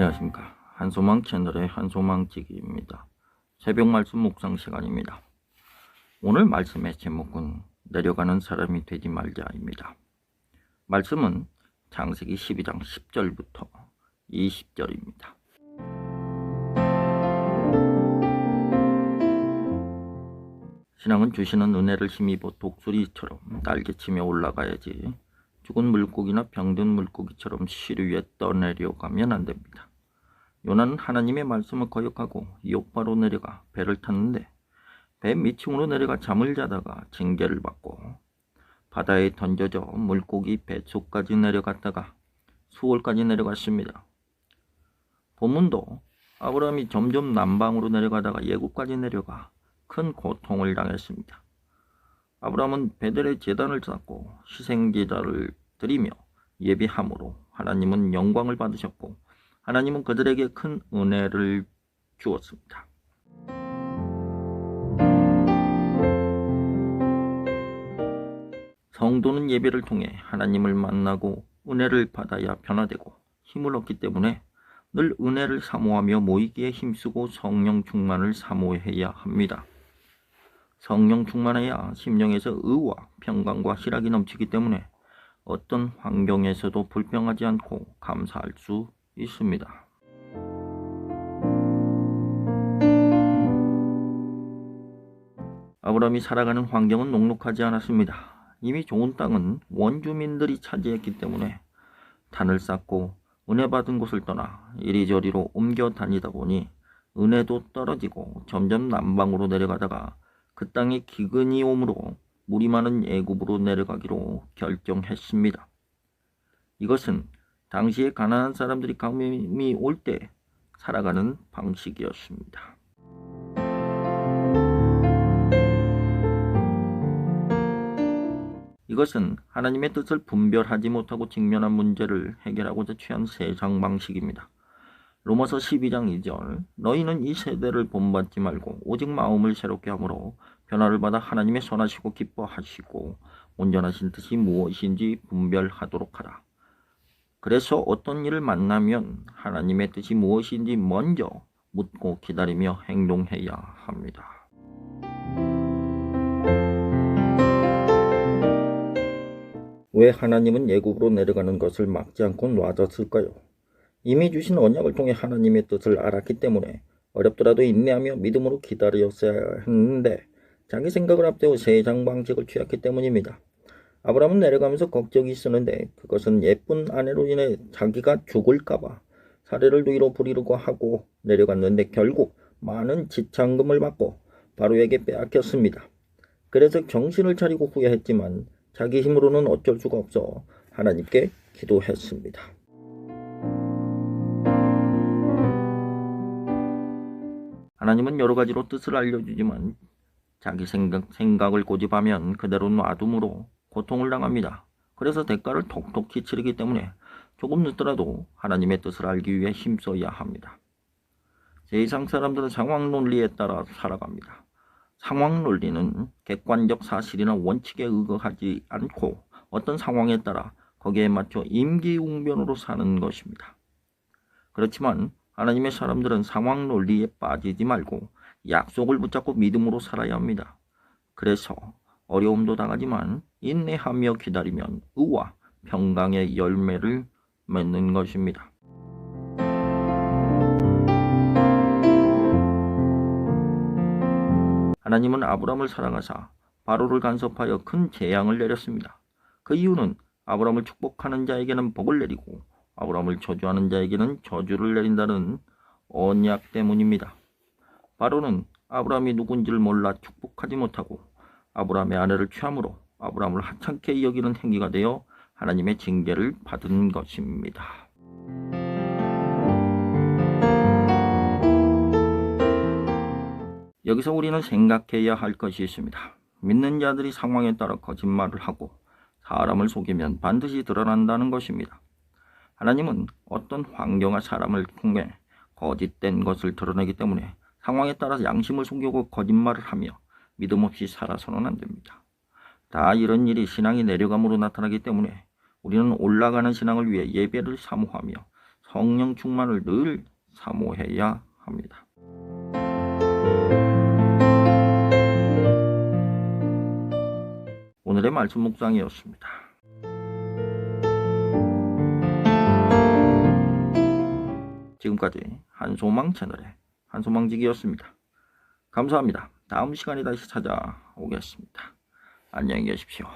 안녕하십니까. 한소망 채널의 한소망지기입니다. 새벽 말씀 묵상 시간입니다. 오늘 말씀의 제목은 내려가는 사람이 되지 말자입니다. 말씀은 창세기 12장 10절부터 20절입니다. 신앙은 주시는 은혜를 힘입어 독수리처럼 날개치며 올라가야지 죽은 물고기나 병든 물고기처럼 시루 위에 떠내려가면 안 됩니다. 요나는 하나님의 말씀을 거역하고 요바로 내려가 배를 탔는데 배 밑층으로 내려가 잠을 자다가 징계를 받고 바다에 던져져 물고기 뱃속까지 내려갔다가 수월까지 내려갔습니다. 본문도 아브라함이 점점 남방으로 내려가다가 예굽까지 내려가 큰 고통을 당했습니다. 아브라함은 베델에 제단을 쌓고 희생제사를 드리며 예비함으로 하나님은 영광을 받으셨고 하나님은 그들에게 큰 은혜를 주었습니다. 성도는 예배를 통해 하나님을 만나고 은혜를 받아야 변화되고 힘을 얻기 때문에 늘 은혜를 사모하며 모이기에 힘쓰고 성령 충만을 사모해야 합니다. 성령 충만해야 심령에서 의와 평강과 희락이 넘치기 때문에 어떤 환경에서도 불평하지 않고 감사할 수 있습니다. 아브라함이 살아가는 환경은 녹록하지 않았습니다. 이미 좋은 땅은 원주민들이 차지했기 때문에 단을 쌓고 은혜 받은 곳을 떠나 이리저리로 옮겨 다니다 보니 은혜도 떨어지고 점점 남방으로 내려가다가 그 땅에 기근이 오므로 물이 많은 애굽으로 내려가기로 결정했습니다. 이것은 당시에 가나안 사람들이 강림이 올 때 살아가는 방식이었습니다. 이것은 하나님의 뜻을 분별하지 못하고 직면한 문제를 해결하고자 취한 세상 방식입니다. 로마서 12장 2절 너희는 이 세대를 본받지 말고 오직 마음을 새롭게 함으로 변화를 받아 하나님의 선하시고 기뻐하시고 온전하신 뜻이 무엇인지 분별하도록 하라. 그래서 어떤 일을 만나면 하나님의 뜻이 무엇인지 먼저 묻고 기다리며 행동해야 합니다. 왜 하나님은 예굽으로 내려가는 것을 막지 않고 놔뒀을까요? 이미 주신 언약을 통해 하나님의 뜻을 알았기 때문에 어렵더라도 인내하며 믿음으로 기다렸어야 했는데 자기 생각을 앞세워 세상 방식을 취했기 때문입니다. 아브라함은 내려가면서 걱정이 있었는데 그것은 예쁜 아내로 인해 자기가 죽을까봐 사례를 뒤로 부리려고 하고 내려갔는데 결국 많은 지참금을 받고 바로에게 빼앗겼습니다. 그래서 정신을 차리고 후회했지만 자기 힘으로는 어쩔 수가 없어 하나님께 기도했습니다. 하나님은 여러 가지로 뜻을 알려주지만 자기 생각을 고집하면 그대로 놔둠으로 고통을 당합니다. 그래서 대가를 톡톡히 치르기 때문에 조금 늦더라도 하나님의 뜻을 알기 위해 힘써야 합니다. 세상 사람들은 상황 논리에 따라 살아갑니다. 상황 논리는 객관적 사실이나 원칙에 의거하지 않고 어떤 상황에 따라 거기에 맞춰 임기응변으로 사는 것입니다. 그렇지만 하나님의 사람들은 상황 논리에 빠지지 말고 약속을 붙잡고 믿음으로 살아야 합니다. 그래서 어려움도 당하지만 인내하며 기다리면 의와 평강의 열매를 맺는 것입니다. 하나님은 아브라함을 사랑하사 바로를 간섭하여 큰 재앙을 내렸습니다. 그 이유는 아브라함을 축복하는 자에게는 복을 내리고 아브라함을 저주하는 자에게는 저주를 내린다는 언약 때문입니다. 바로는 아브라함이 누군지를 몰라 축복하지 못하고 아브라함의 아내를 취함으로 아브라함을 하찮게 여기는 행위가 되어 하나님의 징계를 받은 것입니다. 여기서 우리는 생각해야 할 것이 있습니다. 믿는 자들이 상황에 따라 거짓말을 하고 사람을 속이면 반드시 드러난다는 것입니다. 하나님은 어떤 환경과 사람을 통해 거짓된 것을 드러내기 때문에 상황에 따라서 양심을 속이고 거짓말을 하며 믿음 없이 살아서는 안 됩니다. 다 이런 일이 신앙이 내려감으로 나타나기 때문에 우리는 올라가는 신앙을 위해 예배를 사모하며 성령 충만을 늘 사모해야 합니다. 오늘의 말씀 묵상이었습니다. 지금까지 한소망 채널의 한소망직이었습니다. 감사합니다. 다음 시간에 다시 찾아오겠습니다. 안녕히 계십시오.